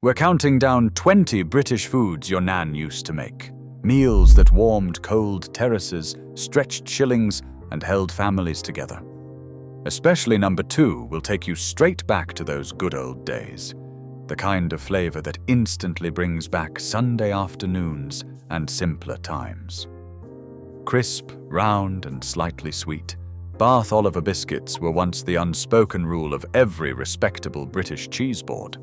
We're counting down 20 British foods your nan used to make. Meals that warmed cold terraces, stretched shillings, and held families together. Especially number 2 will take you straight back to those good old days. The kind of flavor that instantly brings back Sunday afternoons and simpler times. Crisp, round, and slightly sweet, Bath Oliver biscuits were once the unspoken rule of every respectable British cheese board.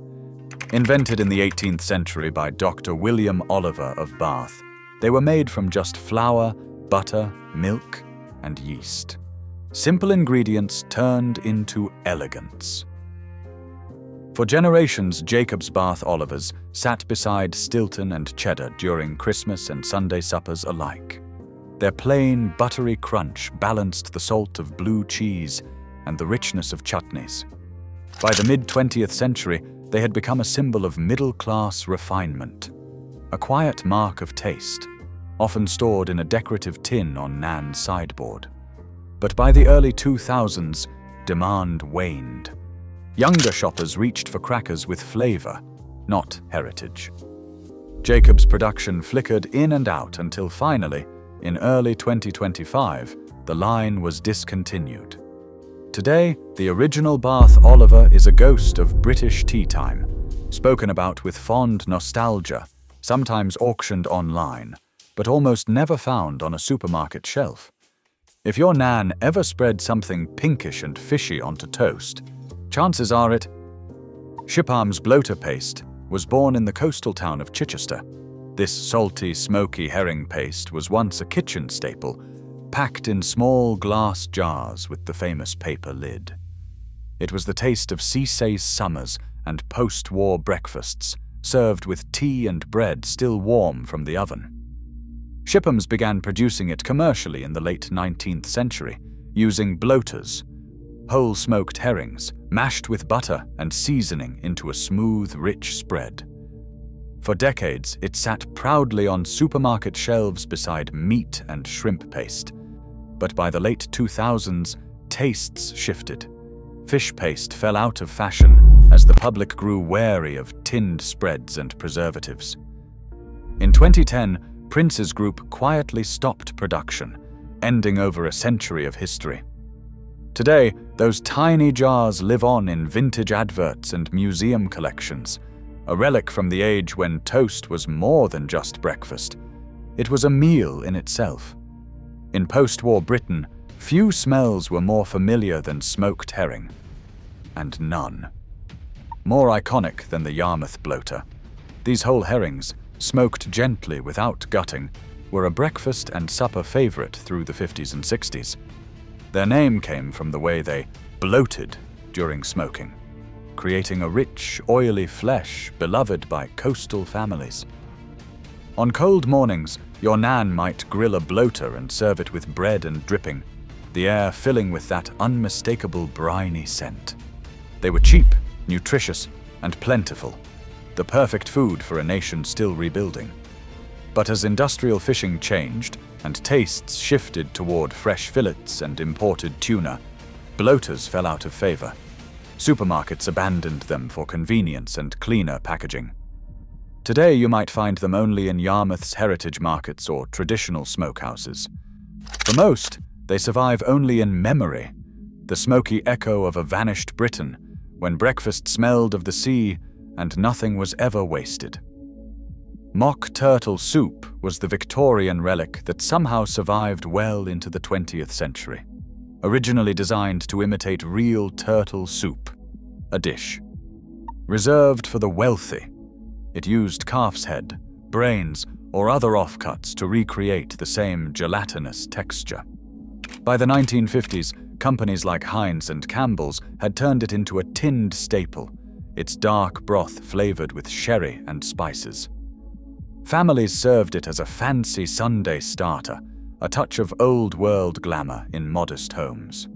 Invented in the 18th century by Dr. William Oliver of Bath, they were made from just flour, butter, milk, and yeast. Simple ingredients turned into elegance. For generations, Jacob's Bath Olivers sat beside Stilton and cheddar during Christmas and Sunday suppers alike. Their plain, buttery crunch balanced the salt of blue cheese and the richness of chutneys. By the mid-20th century, they had become a symbol of middle-class refinement, a quiet mark of taste, often stored in a decorative tin on Nan's sideboard. But by the early 2000s, demand waned. Younger shoppers reached for crackers with flavor, not heritage. Jacob's production flickered in and out until finally, in early 2025, the line was discontinued. Today, the original Bath Oliver is a ghost of British tea time, spoken about with fond nostalgia, sometimes auctioned online, but almost never found on a supermarket shelf. If your nan ever spread something pinkish and fishy onto toast, chances are it. Shipham's bloater paste was born in the coastal town of Chichester. This salty, smoky herring paste was once a kitchen staple, packed in small glass jars with the famous paper lid. It was the taste of Seasay's summers and post-war breakfasts, served with tea and bread still warm from the oven. Shipham's began producing it commercially in the late 19th century, using bloaters, whole smoked herrings, mashed with butter and seasoning into a smooth, rich spread. For decades, it sat proudly on supermarket shelves beside meat and shrimp paste. But by the late 2000s, tastes shifted. Fish paste fell out of fashion as the public grew wary of tinned spreads and preservatives. In 2010, Prince's Group quietly stopped production, ending over a century of history. Today, those tiny jars live on in vintage adverts and museum collections, a relic from the age when toast was more than just breakfast. It was a meal in itself. In post-war Britain, few smells were more familiar than smoked herring, and none more iconic than the Yarmouth bloater. These whole herrings, smoked gently without gutting, were a breakfast and supper favorite through the 50s and 60s. Their name came from the way they bloated during smoking, creating a rich, oily flesh beloved by coastal families. On cold mornings, your nan might grill a bloater and serve it with bread and dripping, the air filling with that unmistakable briny scent. They were cheap, nutritious, and plentiful, the perfect food for a nation still rebuilding. But as industrial fishing changed and tastes shifted toward fresh fillets and imported tuna, bloaters fell out of favor. Supermarkets abandoned them for convenience and cleaner packaging. Today you might find them only in Yarmouth's heritage markets or traditional smokehouses. For most, they survive only in memory, the smoky echo of a vanished Britain, when breakfast smelled of the sea and nothing was ever wasted. Mock turtle soup was the Victorian relic that somehow survived well into the 20th century. Originally designed to imitate real turtle soup, a dish reserved for the wealthy. It used calf's head, brains, or other offcuts to recreate the same gelatinous texture. By the 1950s, companies like Heinz and Campbell's had turned it into a tinned staple, its dark broth flavored with sherry and spices. Families served it as a fancy Sunday starter, a touch of old-world glamour in modest homes.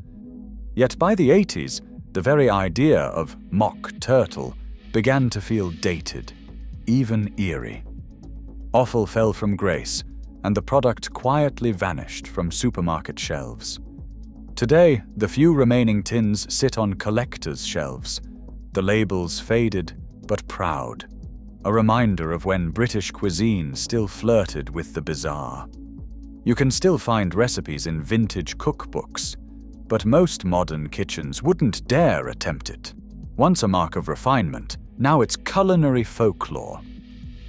Yet by the 80s, the very idea of mock turtle began to feel dated, even eerie. Offal fell from grace, and the product quietly vanished from supermarket shelves. Today, the few remaining tins sit on collectors' shelves, the labels faded but proud, a reminder of when British cuisine still flirted with the bizarre. You can still find recipes in vintage cookbooks, but most modern kitchens wouldn't dare attempt it. Once a mark of refinement, now it's culinary folklore.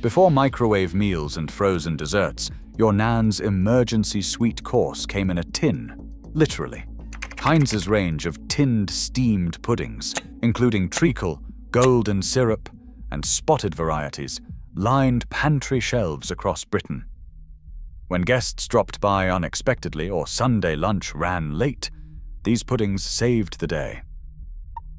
Before microwave meals and frozen desserts, your nan's emergency sweet course came in a tin, literally. Heinz's range of tinned steamed puddings, including treacle, golden syrup, and spotted varieties, lined pantry shelves across Britain. When guests dropped by unexpectedly or Sunday lunch ran late, these puddings saved the day.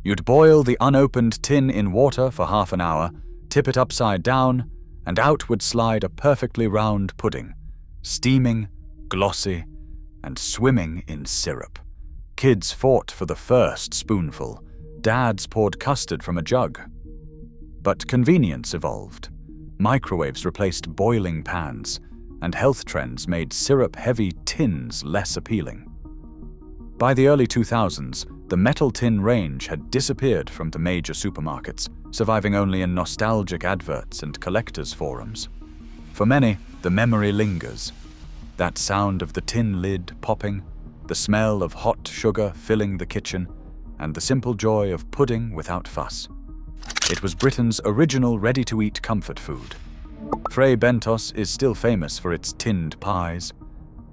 You'd boil the unopened tin in water for half an hour, tip it upside down, and out would slide a perfectly round pudding, steaming, glossy, and swimming in syrup. Kids fought for the first spoonful. Dads poured custard from a jug. But convenience evolved. Microwaves replaced boiling pans, and health trends made syrup-heavy tins less appealing. By the early 2000s, the metal tin range had disappeared from the major supermarkets, surviving only in nostalgic adverts and collectors' forums. For many, the memory lingers. That sound of the tin lid popping, the smell of hot sugar filling the kitchen, and the simple joy of pudding without fuss. It was Britain's original ready-to-eat comfort food. Fray Bentos is still famous for its tinned pies,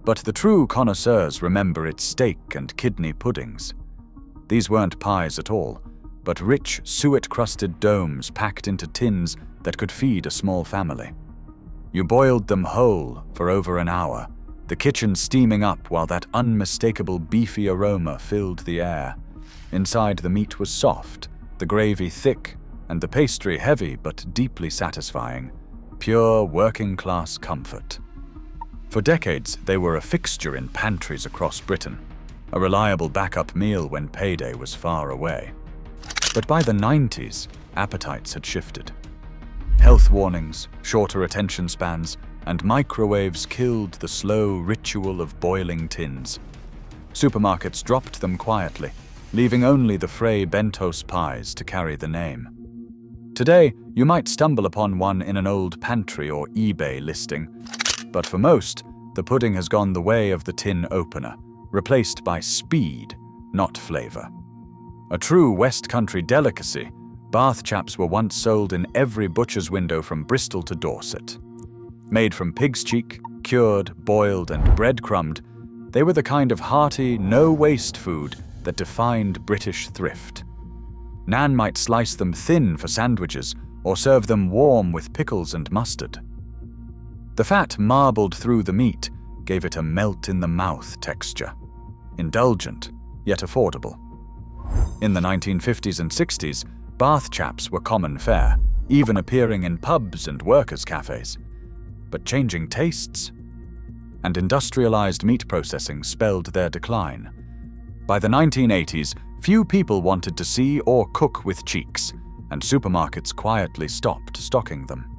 but the true connoisseurs remember its steak and kidney puddings. These weren't pies at all, but rich, suet-crusted domes packed into tins that could feed a small family. You boiled them whole for over an hour, the kitchen steaming up while that unmistakable beefy aroma filled the air. Inside, the meat was soft, the gravy thick, and the pastry heavy but deeply satisfying. Pure working-class comfort. For decades, they were a fixture in pantries across Britain, a reliable backup meal when payday was far away. But by the 90s, appetites had shifted. Health warnings, shorter attention spans, and microwaves killed the slow ritual of boiling tins. Supermarkets dropped them quietly, leaving only the Fray Bentos pies to carry the name. Today, you might stumble upon one in an old pantry or eBay listing, but for most, the pudding has gone the way of the tin opener, replaced by speed, not flavor. A true West Country delicacy, Bath chaps were once sold in every butcher's window from Bristol to Dorset. Made from pig's cheek, cured, boiled, and breadcrumbed, they were the kind of hearty, no-waste food that defined British thrift. Nan might slice them thin for sandwiches or serve them warm with pickles and mustard. The fat marbled through the meat gave it a melt-in-the-mouth texture. Indulgent, yet affordable. In the 1950s and 60s, Bath chaps were common fare, even appearing in pubs and workers' cafes. But changing tastes and industrialized meat processing spelled their decline. By the 1980s, few people wanted to see or cook with cheeks, and supermarkets quietly stopped stocking them.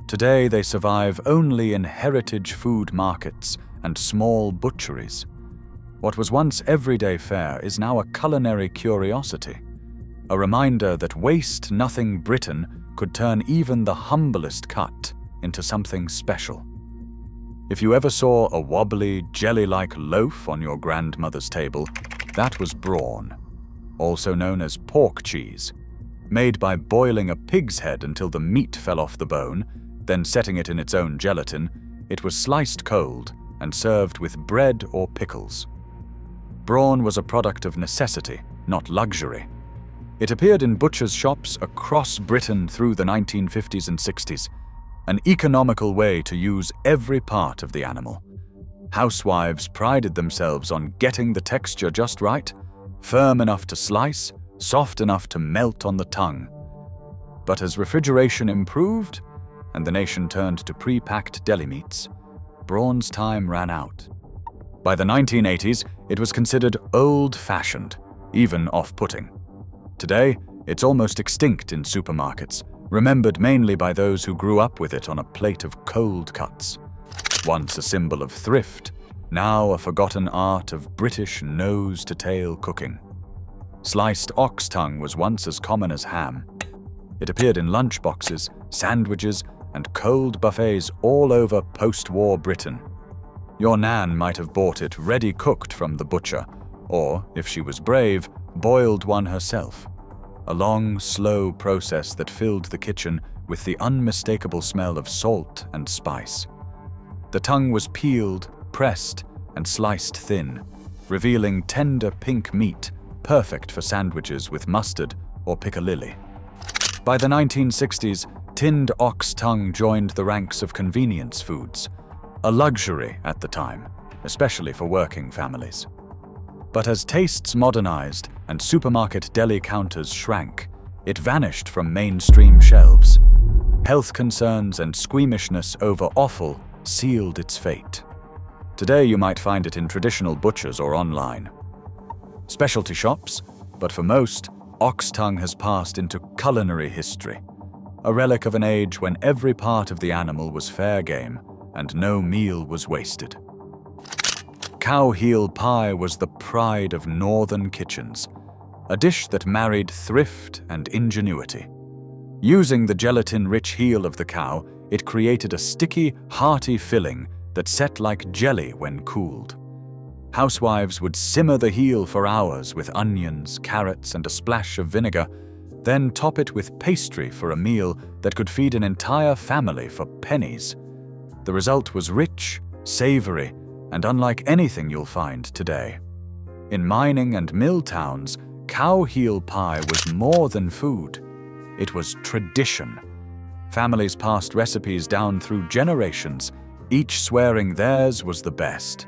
Today, they survive only in heritage food markets and small butcheries. What was once everyday fare is now a culinary curiosity, a reminder that waste-nothing Britain could turn even the humblest cut into something special. If you ever saw a wobbly, jelly-like loaf on your grandmother's table, that was brawn, also known as pork cheese. Made by boiling a pig's head until the meat fell off the bone, then setting it in its own gelatin, it was sliced cold and served with bread or pickles. Brawn was a product of necessity, not luxury. It appeared in butchers' shops across Britain through the 1950s and 60s, an economical way to use every part of the animal. Housewives prided themselves on getting the texture just right, firm enough to slice, soft enough to melt on the tongue. But as refrigeration improved, and the nation turned to pre-packed deli meats, brawn's time ran out. By the 1980s, it was considered old-fashioned, even off-putting. Today, it's almost extinct in supermarkets, remembered mainly by those who grew up with it on a plate of cold cuts. Once a symbol of thrift, now a forgotten art of British nose-to-tail cooking. Sliced ox tongue was once as common as ham. It appeared in lunchboxes, sandwiches, and cold buffets all over post-war Britain. Your nan might have bought it ready-cooked from the butcher, or, if she was brave, boiled one herself. A long, slow process that filled the kitchen with the unmistakable smell of salt and spice. The tongue was peeled, pressed, and sliced thin, revealing tender pink meat, perfect for sandwiches with mustard or piccalilli. By the 1960s, tinned ox tongue joined the ranks of convenience foods, a luxury at the time, especially for working families. But as tastes modernized and supermarket deli counters shrank, it vanished from mainstream shelves. Health concerns and squeamishness over offal sealed its fate. Today you might find it in traditional butchers or online. Specialty shops, but for most, ox tongue has passed into culinary history, a relic of an age when every part of the animal was fair game and no meal was wasted. Cow heel pie was the pride of northern kitchens, a dish that married thrift and ingenuity. Using the gelatin-rich heel of the cow, it created a sticky, hearty filling that set like jelly when cooled. Housewives would simmer the heel for hours with onions, carrots, and a splash of vinegar, then top it with pastry for a meal that could feed an entire family for pennies. The result was rich, savory, and unlike anything you'll find today. In mining and mill towns, cow heel pie was more than food. It was tradition. Families passed recipes down through generations, each swearing theirs was the best.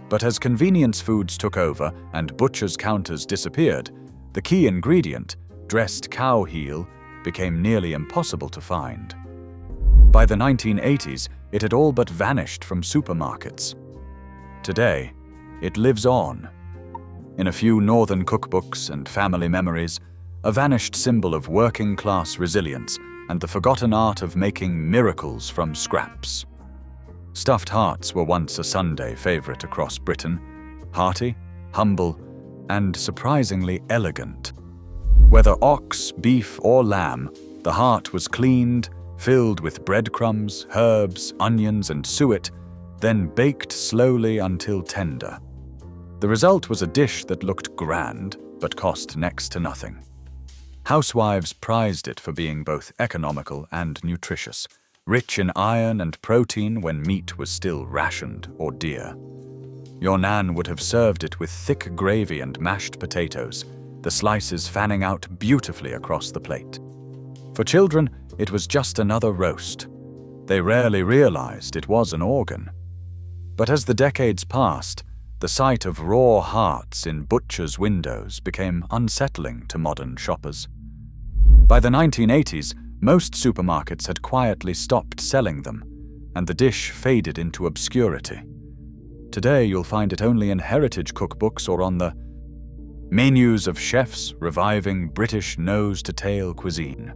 But as convenience foods took over and butchers' counters disappeared, the key ingredient, dressed cow heel, became nearly impossible to find. By the 1980s, it had all but vanished from supermarkets. Today, it lives on. In a few northern cookbooks and family memories, a vanished symbol of working-class resilience and the forgotten art of making miracles from scraps. Stuffed hearts were once a Sunday favorite across Britain, hearty, humble, and surprisingly elegant. Whether ox, beef, or lamb, the heart was cleaned, filled with breadcrumbs, herbs, onions, and suet, then baked slowly until tender. The result was a dish that looked grand, but cost next to nothing. Housewives prized it for being both economical and nutritious, rich in iron and protein when meat was still rationed or dear. Your nan would have served it with thick gravy and mashed potatoes, the slices fanning out beautifully across the plate. For children, it was just another roast. They rarely realized it was an organ. But as the decades passed, the sight of raw hearts in butchers' windows became unsettling to modern shoppers. By the 1980s, most supermarkets had quietly stopped selling them, and the dish faded into obscurity. Today you'll find it only in heritage cookbooks or on the menus of chefs reviving British nose-to-tail cuisine.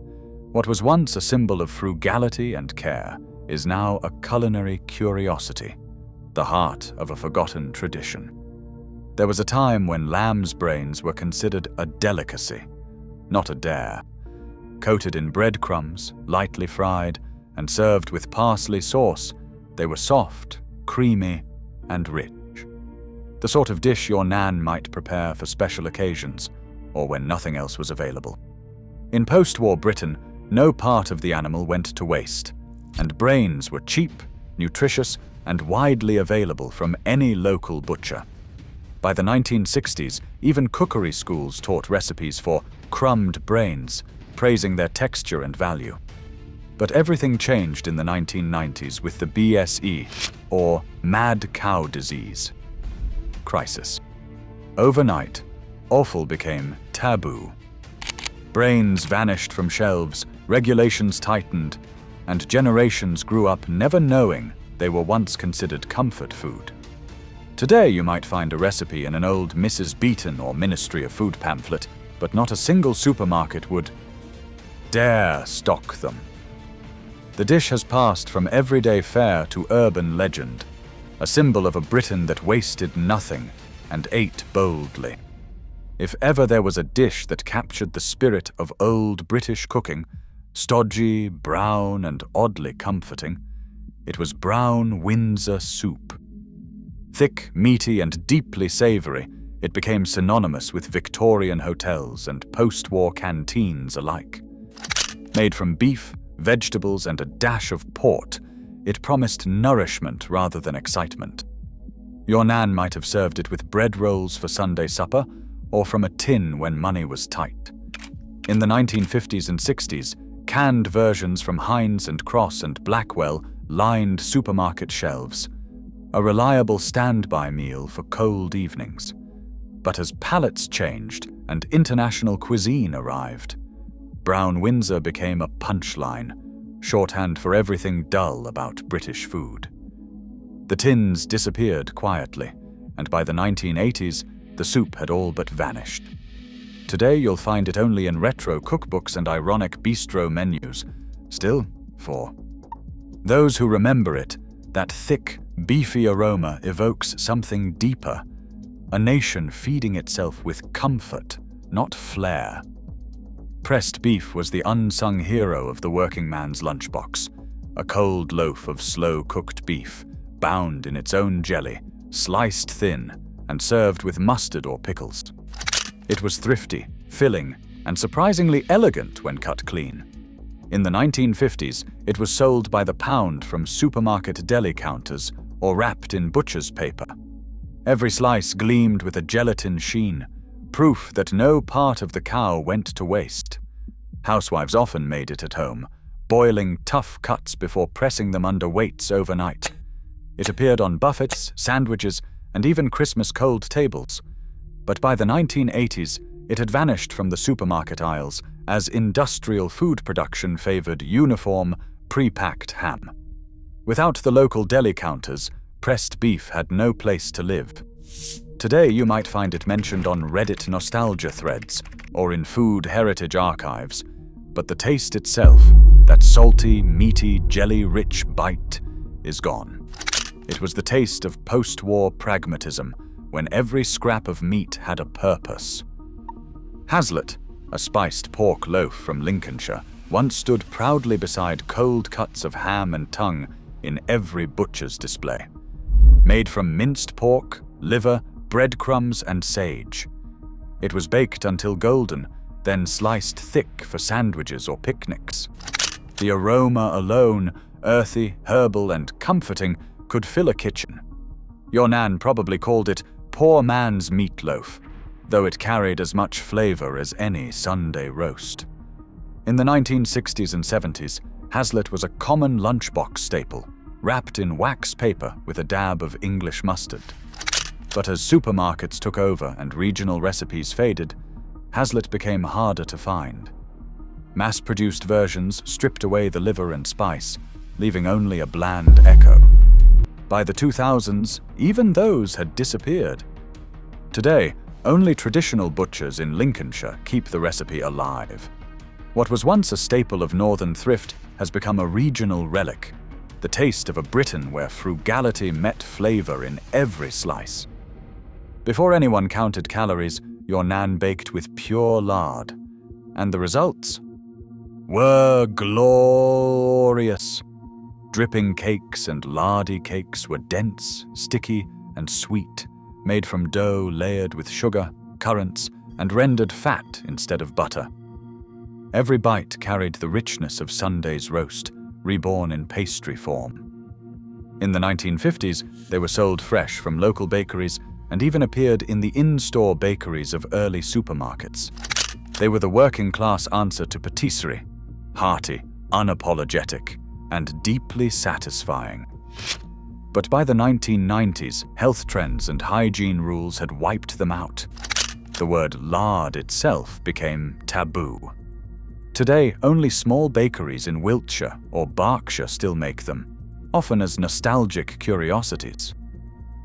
What was once a symbol of frugality and care is now a culinary curiosity, the heart of a forgotten tradition. There was a time when lamb's brains were considered a delicacy, not a dare. Coated in breadcrumbs, lightly fried, and served with parsley sauce, they were soft, creamy, and rich. The sort of dish your nan might prepare for special occasions, or when nothing else was available. In post-war Britain, no part of the animal went to waste, and brains were cheap, nutritious, and widely available from any local butcher. By the 1960s, even cookery schools taught recipes for crumbed brains, praising their texture and value. But everything changed in the 1990s with the BSE, or mad cow disease, crisis. Overnight, offal became taboo. Brains vanished from shelves, regulations tightened, and generations grew up never knowing they were once considered comfort food. Today you might find a recipe in an old Mrs. Beeton or Ministry of Food pamphlet, but not a single supermarket would dare stock them. The dish has passed from everyday fare to urban legend, a symbol of a Britain that wasted nothing and ate boldly. If ever there was a dish that captured the spirit of old British cooking, stodgy, brown, and oddly comforting, it was brown Windsor soup. Thick, meaty, and deeply savoury, it became synonymous with Victorian hotels and post-war canteens alike. Made from beef, vegetables, and a dash of port, it promised nourishment rather than excitement. Your nan might have served it with bread rolls for Sunday supper, or from a tin when money was tight. In the 1950s and 60s, canned versions from Heinz and Cross and Blackwell lined supermarket shelves, a reliable standby meal for cold evenings. But as palates changed and international cuisine arrived, Brown Windsor became a punchline, shorthand for everything dull about British food. The tins disappeared quietly, and by the 1980s, the soup had all but vanished. Today you'll find it only in retro cookbooks and ironic bistro menus. Still, for those who remember it, that thick, beefy aroma evokes something deeper, a nation feeding itself with comfort, not flair. Pressed beef was the unsung hero of the working man's lunchbox, a cold loaf of slow-cooked beef, bound in its own jelly, sliced thin, and served with mustard or pickles. It was thrifty, filling, and surprisingly elegant when cut clean. In the 1950s, it was sold by the pound from supermarket deli counters or wrapped in butcher's paper. Every slice gleamed with a gelatin sheen, proof that no part of the cow went to waste. Housewives often made it at home, boiling tough cuts before pressing them under weights overnight. It appeared on buffets, sandwiches, and even Christmas cold tables. But by the 1980s, it had vanished from the supermarket aisles as industrial food production favored uniform, pre-packed ham. Without the local deli counters, pressed beef had no place to live. Today you might find it mentioned on Reddit nostalgia threads or in food heritage archives, but the taste itself, that salty, meaty, jelly-rich bite, is gone. It was the taste of post-war pragmatism, when every scrap of meat had a purpose. Haslet, a spiced pork loaf from Lincolnshire, once stood proudly beside cold cuts of ham and tongue in every butcher's display. Made from minced pork, liver, breadcrumbs, and sage. It was baked until golden, then sliced thick for sandwiches or picnics. The aroma alone, earthy, herbal, and comforting, could fill a kitchen. Your nan probably called it poor man's meatloaf, though it carried as much flavor as any Sunday roast. In the 1960s and 70s, haslet was a common lunchbox staple, wrapped in wax paper with a dab of English mustard. But as supermarkets took over and regional recipes faded, haslet became harder to find. Mass-produced versions stripped away the liver and spice, leaving only a bland echo. By the 2000s, even those had disappeared. Today, only traditional butchers in Lincolnshire keep the recipe alive. What was once a staple of northern thrift has become a regional relic, the taste of a Britain where frugality met flavor in every slice. Before anyone counted calories, your nan baked with pure lard, and the results were glorious. Dripping cakes and lardy cakes were dense, sticky, and sweet, made from dough layered with sugar, currants, and rendered fat instead of butter. Every bite carried the richness of Sunday's roast, reborn in pastry form. In the 1950s, they were sold fresh from local bakeries and even appeared in the in-store bakeries of early supermarkets. They were the working-class answer to patisserie, hearty, unapologetic, and deeply satisfying. But by the 1990s, health trends and hygiene rules had wiped them out. The word lard itself became taboo. Today, only small bakeries in Wiltshire or Berkshire still make them, often as nostalgic curiosities.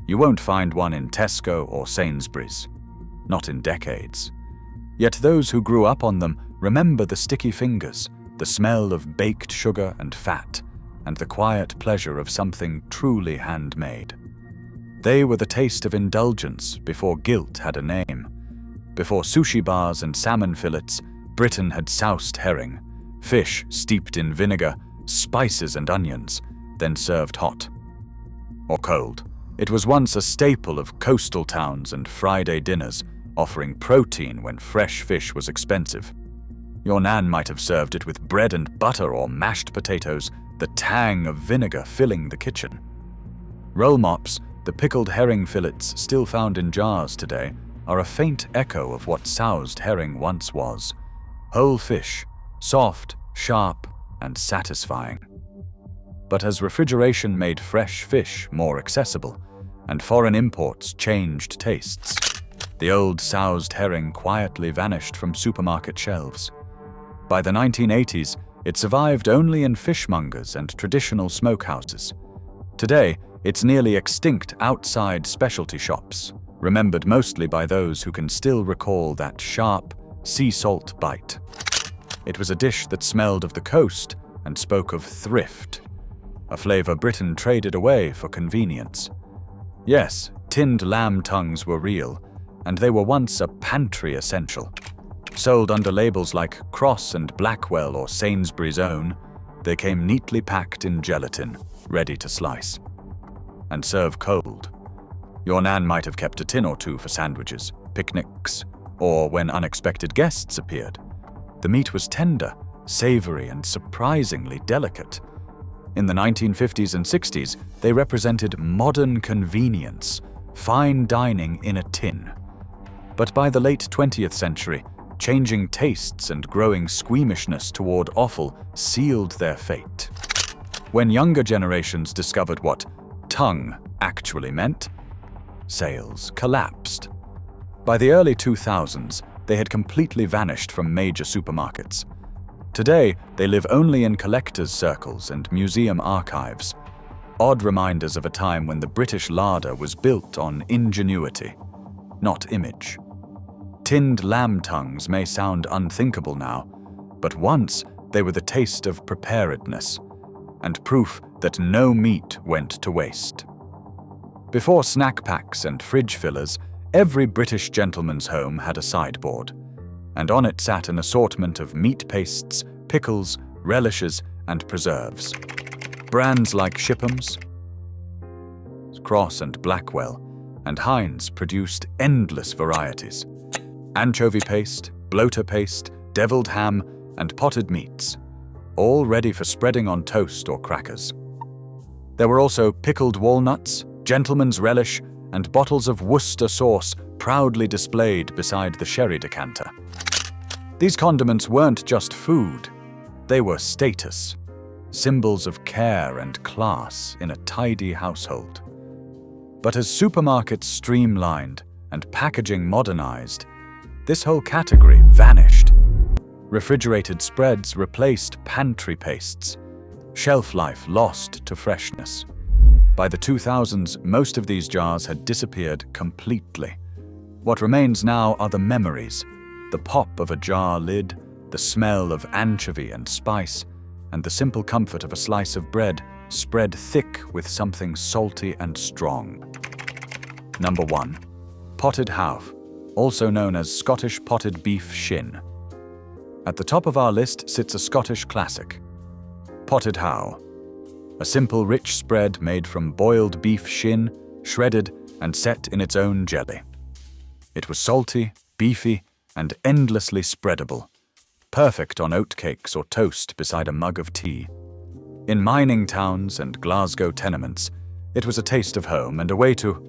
You won't find one in Tesco or Sainsbury's, not in decades. Yet those who grew up on them remember the sticky fingers, the smell of baked sugar and fat, and the quiet pleasure of something truly handmade. They were the taste of indulgence before guilt had a name. Before sushi bars and salmon fillets, Britain had soused herring, fish steeped in vinegar, spices and onions, then served hot or cold. It was once a staple of coastal towns and Friday dinners, offering protein when fresh fish was expensive. Your nan might have served it with bread and butter or mashed potatoes, the tang of vinegar filling the kitchen. Roll mops, the pickled herring fillets still found in jars today, are a faint echo of what soused herring once was. Whole fish, soft, sharp, and satisfying. But as refrigeration made fresh fish more accessible, and foreign imports changed tastes, the old soused herring quietly vanished from supermarket shelves. By the 1980s, it survived only in fishmongers and traditional smokehouses. Today, it's nearly extinct outside specialty shops, remembered mostly by those who can still recall that sharp, sea salt bite. It was a dish that smelled of the coast and spoke of thrift, a flavor Britain traded away for convenience. Yes, tinned lamb tongues were real, and they were once a pantry essential. Sold under labels like Cross and Blackwell or Sainsbury's Own, they came neatly packed in gelatin, ready to slice and serve cold. Your nan might have kept a tin or two for sandwiches, picnics, or when unexpected guests appeared. The meat was tender, savory, and surprisingly delicate. In the 1950s and 60s, they represented modern convenience, fine dining in a tin. But by the late 20th century, changing tastes and growing squeamishness toward offal sealed their fate. When younger generations discovered what tongue actually meant, sales collapsed. By the early 2000s, they had completely vanished from major supermarkets. Today, they live only in collectors' circles and museum archives, odd reminders of a time when the British larder was built on ingenuity, not image. Tinned lamb tongues may sound unthinkable now, but once they were the taste of preparedness and proof that no meat went to waste. Before snack packs and fridge fillers, every British gentleman's home had a sideboard, and on it sat an assortment of meat pastes, pickles, relishes, and preserves. Brands like Shipham's, Cross and Blackwell, and Heinz produced endless varieties. Anchovy paste, bloater paste, deviled ham, and potted meats, all ready for spreading on toast or crackers. There were also pickled walnuts, gentleman's relish, and bottles of Worcester sauce proudly displayed beside the sherry decanter. These condiments weren't just food, they were status, symbols of care and class in a tidy household. But as supermarkets streamlined and packaging modernized, this whole category vanished. Refrigerated spreads replaced pantry pastes, shelf life lost to freshness. By the 2000s, most of these jars had disappeared completely. What remains now are the memories, the pop of a jar lid, the smell of anchovy and spice, and the simple comfort of a slice of bread spread thick with something salty and strong. Number 1. Potted hauve, also known as Scottish potted beef shin. At the top of our list sits a Scottish classic, potted hauve, a simple rich spread made from boiled beef shin, shredded and set in its own jelly. It was salty, beefy, and endlessly spreadable, perfect on oatcakes or toast beside a mug of tea. In mining towns and Glasgow tenements, it was a taste of home and a way to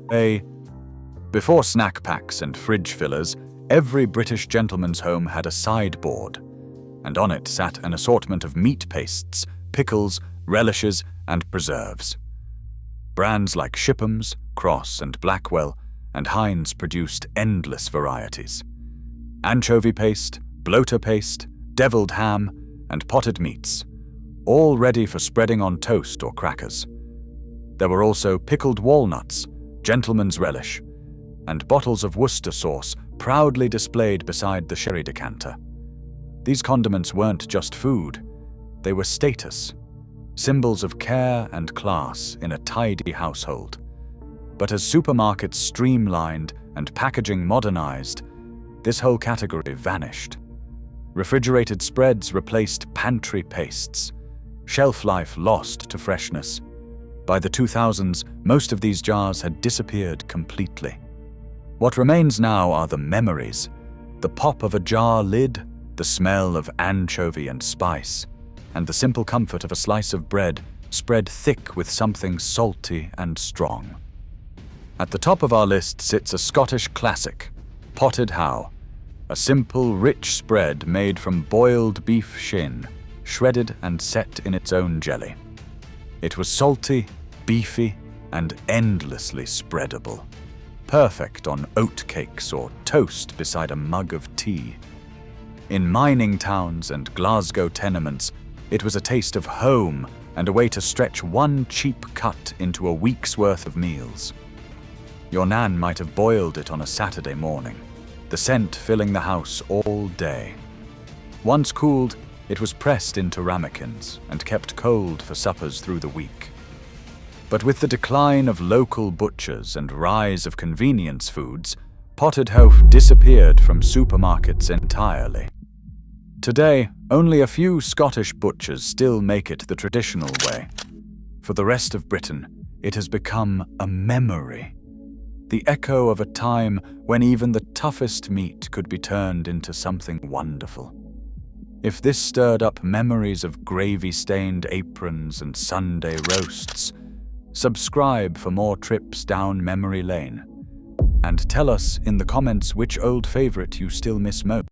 Before snack packs and fridge fillers, every British gentleman's home had a sideboard, and on it sat an assortment of meat pastes, pickles, relishes, and preserves. Brands like Shipham's, Cross and Blackwell, and Heinz produced endless varieties. Anchovy paste, bloater paste, deviled ham, and potted meats, all ready for spreading on toast or crackers. There were also pickled walnuts, gentleman's relish, and bottles of Worcester sauce proudly displayed beside the sherry decanter. These condiments weren't just food, they were status, symbols of care and class in a tidy household. But as supermarkets streamlined and packaging modernized, this whole category vanished. Refrigerated spreads replaced pantry pastes. Shelf life lost to freshness. By the 2000s, most of these jars had disappeared completely. What remains now are the memories, the pop of a jar lid, the smell of anchovy and spice, and the simple comfort of a slice of bread spread thick with something salty and strong. At the top of our list sits a Scottish classic, potted how, a simple, rich spread made from boiled beef shin, shredded and set in its own jelly. It was salty, beefy, and endlessly spreadable, perfect on oatcakes or toast beside a mug of tea. In mining towns and Glasgow tenements, it was a taste of home and a way to stretch one cheap cut into a week's worth of meals. Your nan might have boiled it on a Saturday morning, the scent filling the house all day. Once cooled, it was pressed into ramekins and kept cold for suppers through the week. But with the decline of local butchers and rise of convenience foods, potted hoe disappeared from supermarkets entirely. Today, only a few Scottish butchers still make it the traditional way. For the rest of Britain, it has become a memory, the echo of a time when even the toughest meat could be turned into something wonderful. If this stirred up memories of gravy-stained aprons and Sunday roasts, subscribe for more trips down memory lane. And tell us in the comments which old favorite you still miss most.